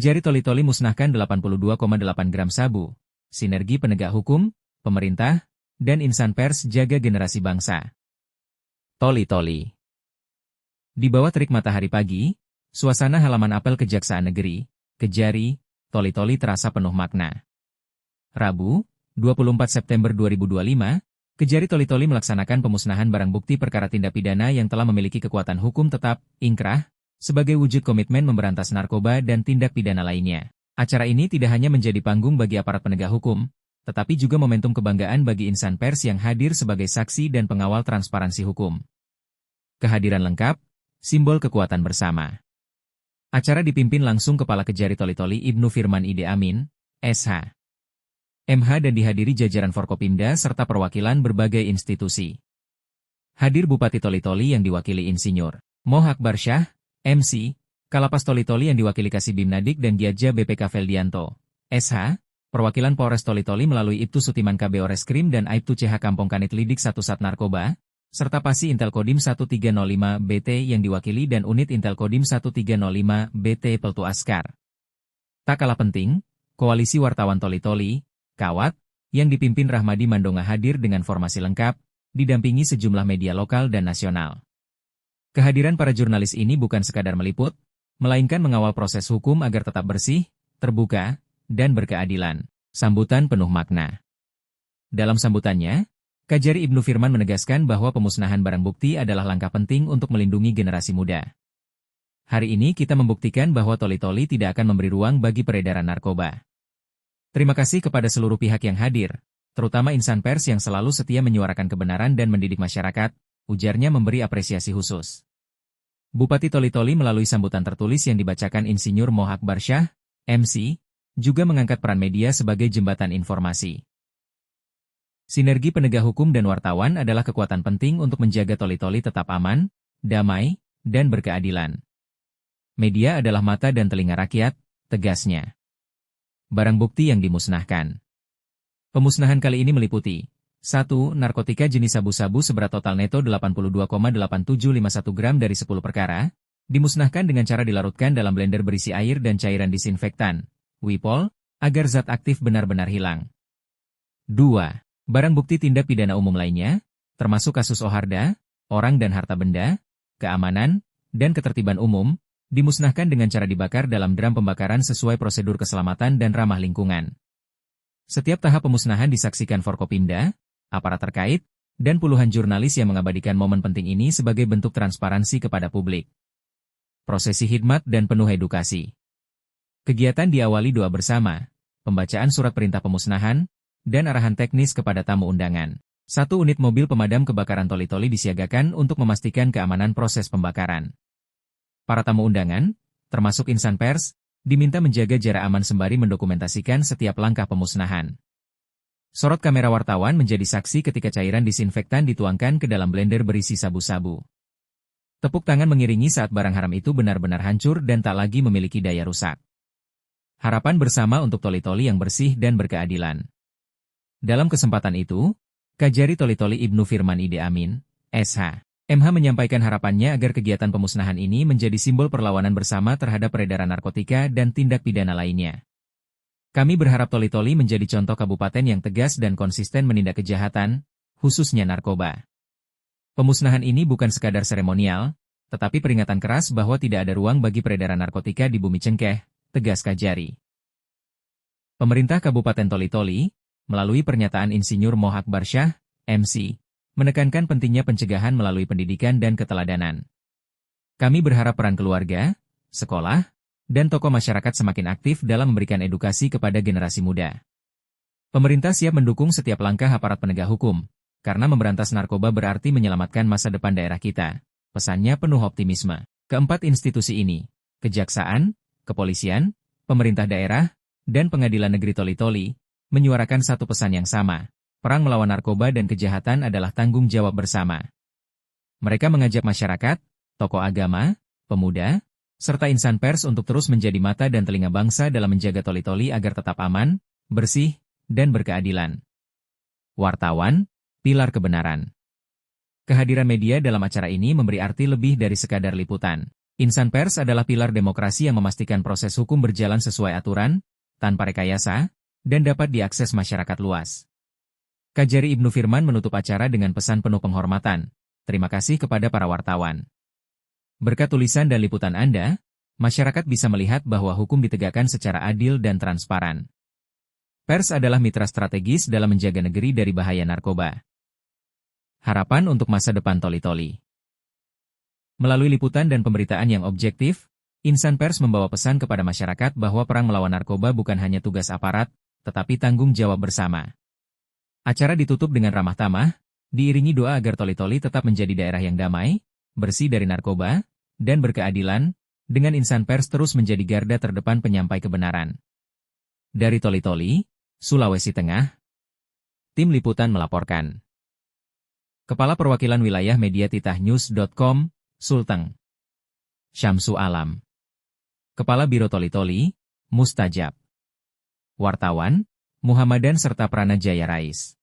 Kejari Toli-Toli musnahkan 82,8 gram sabu. Sinergi penegak hukum, pemerintah, dan insan pers jaga generasi bangsa. Toli-Toli. Di bawah terik matahari pagi, suasana halaman apel Kejaksaan Negeri, Kejari, Toli-Toli terasa penuh makna. Rabu, 24 September 2025, Kejari Toli-Toli melaksanakan pemusnahan barang bukti perkara tindak pidana yang telah memiliki kekuatan hukum tetap, inkrah, sebagai wujud komitmen memberantas narkoba dan tindak pidana lainnya. Acara ini tidak hanya menjadi panggung bagi aparat penegak hukum, tetapi juga momentum kebanggaan bagi insan pers yang hadir sebagai saksi dan pengawal transparansi hukum. Kehadiran lengkap, simbol kekuatan bersama. Acara dipimpin langsung Kepala Kejari Toli-Toli Ibnu Firman Ide Amin, SH. MH dan dihadiri jajaran Forkopimda serta perwakilan berbagai institusi. Hadir Bupati Toli-Toli yang diwakili Insinyur Moh Akbar Syah, MC, Kalapas Toli-Toli yang diwakili Kasibim Nadik dan Giaja BPK Feldianto, SH, perwakilan Polres Toli-Toli melalui Ibtu Sutiman KB Oreskrim dan Aibtu CH Kampung Kanit Lidik 1 Sat Narkoba, serta Pasi Intel Kodim 1305 BT yang diwakili dan Unit Intel Kodim 1305 BT Peltu Askar. Tak kalah penting, Koalisi Wartawan Toli-Toli, Kawat, yang dipimpin Rahmadi Mandonga hadir dengan formasi lengkap, didampingi sejumlah media lokal dan nasional. Kehadiran para jurnalis ini bukan sekadar meliput, melainkan mengawal proses hukum agar tetap bersih, terbuka, dan berkeadilan. Sambutan penuh makna. Dalam sambutannya, Kejari Ibnu Firman menegaskan bahwa pemusnahan barang bukti adalah langkah penting untuk melindungi generasi muda. Hari ini kita membuktikan bahwa Toli-Toli tidak akan memberi ruang bagi peredaran narkoba. Terima kasih kepada seluruh pihak yang hadir, terutama insan pers yang selalu setia menyuarakan kebenaran dan mendidik masyarakat, ujarnya memberi apresiasi khusus. Bupati Toli-Toli melalui sambutan tertulis yang dibacakan Insinyur Moh Akbar Syah, MC, juga mengangkat peran media sebagai jembatan informasi. Sinergi penegak hukum dan wartawan adalah kekuatan penting untuk menjaga Toli-Toli tetap aman, damai, dan berkeadilan. Media adalah mata dan telinga rakyat, tegasnya. Barang bukti yang dimusnahkan. Pemusnahan kali ini meliputi 1. Narkotika jenis sabu-sabu seberat total neto 82,8751 gram dari 10 perkara, dimusnahkan dengan cara dilarutkan dalam blender berisi air dan cairan disinfektan, Wipol, agar zat aktif benar-benar hilang. 2. Barang bukti tindak pidana umum lainnya, termasuk kasus Oharda, orang dan harta benda, keamanan, dan ketertiban umum, dimusnahkan dengan cara dibakar dalam dram pembakaran sesuai prosedur keselamatan dan ramah lingkungan. Setiap tahap pemusnahan disaksikan Forkopimda, aparat terkait, dan puluhan jurnalis yang mengabadikan momen penting ini sebagai bentuk transparansi kepada publik. Prosesi hikmat dan penuh edukasi. Kegiatan diawali doa bersama, pembacaan surat perintah pemusnahan, dan arahan teknis kepada tamu undangan. 1 unit mobil pemadam kebakaran Toli-Toli disiagakan untuk memastikan keamanan proses pembakaran. Para tamu undangan, termasuk insan pers, diminta menjaga jarak aman sembari mendokumentasikan setiap langkah pemusnahan. Sorot kamera wartawan menjadi saksi ketika cairan disinfektan dituangkan ke dalam blender berisi sabu-sabu. Tepuk tangan mengiringi saat barang haram itu benar-benar hancur dan tak lagi memiliki daya rusak. Harapan bersama untuk Toli-Toli yang bersih dan berkeadilan. Dalam kesempatan itu, Kejari Toli-Toli Ibnu Firman Ide Amin, SH. MH menyampaikan harapannya agar kegiatan pemusnahan ini menjadi simbol perlawanan bersama terhadap peredaran narkotika dan tindak pidana lainnya. Kami berharap Toli-Toli menjadi contoh kabupaten yang tegas dan konsisten menindak kejahatan, khususnya narkoba. Pemusnahan ini bukan sekadar seremonial, tetapi peringatan keras bahwa tidak ada ruang bagi peredaran narkotika di bumi cengkeh, tegas Kejari. Pemerintah Kabupaten Toli-Toli, melalui pernyataan Insinyur Moh Akbar Syah, MC, menekankan pentingnya pencegahan melalui pendidikan dan keteladanan. Kami berharap peran keluarga, sekolah, dan tokoh masyarakat semakin aktif dalam memberikan edukasi kepada generasi muda. Pemerintah siap mendukung setiap langkah aparat penegak hukum, karena memberantas narkoba berarti menyelamatkan masa depan daerah kita. Pesannya penuh optimisme. Keempat institusi ini, Kejaksaan, Kepolisian, Pemerintah Daerah, dan Pengadilan Negeri Toli-Toli, menyuarakan satu pesan yang sama. Perang melawan narkoba dan kejahatan adalah tanggung jawab bersama. Mereka mengajak masyarakat, tokoh agama, pemuda, serta insan pers untuk terus menjadi mata dan telinga bangsa dalam menjaga Toli-Toli agar tetap aman, bersih, dan berkeadilan. Wartawan, pilar kebenaran. Kehadiran media dalam acara ini memberi arti lebih dari sekadar liputan. Insan pers adalah pilar demokrasi yang memastikan proses hukum berjalan sesuai aturan, tanpa rekayasa, dan dapat diakses masyarakat luas. Kajari Ibnu Firman menutup acara dengan pesan penuh penghormatan. Terima kasih kepada para wartawan. Berkat tulisan dan liputan Anda, masyarakat bisa melihat bahwa hukum ditegakkan secara adil dan transparan. Pers adalah mitra strategis dalam menjaga negeri dari bahaya narkoba. Harapan untuk masa depan Toli-Toli. Melalui liputan dan pemberitaan yang objektif, Insan Pers membawa pesan kepada masyarakat bahwa perang melawan narkoba bukan hanya tugas aparat, tetapi tanggung jawab bersama. Acara ditutup dengan ramah tamah, diiringi doa agar Toli-Toli tetap menjadi daerah yang damai, bersih dari narkoba, dan berkeadilan, dengan Insan Pers terus menjadi garda terdepan penyampai kebenaran. Dari Toli-Toli, Sulawesi Tengah, tim liputan melaporkan. Kepala Perwakilan Wilayah Media Titahnews.com, Sulteng Syamsu Alam. Kepala Biro Toli-Toli, Mustajab. Wartawan, Muhammadan serta Pranajaya Rais.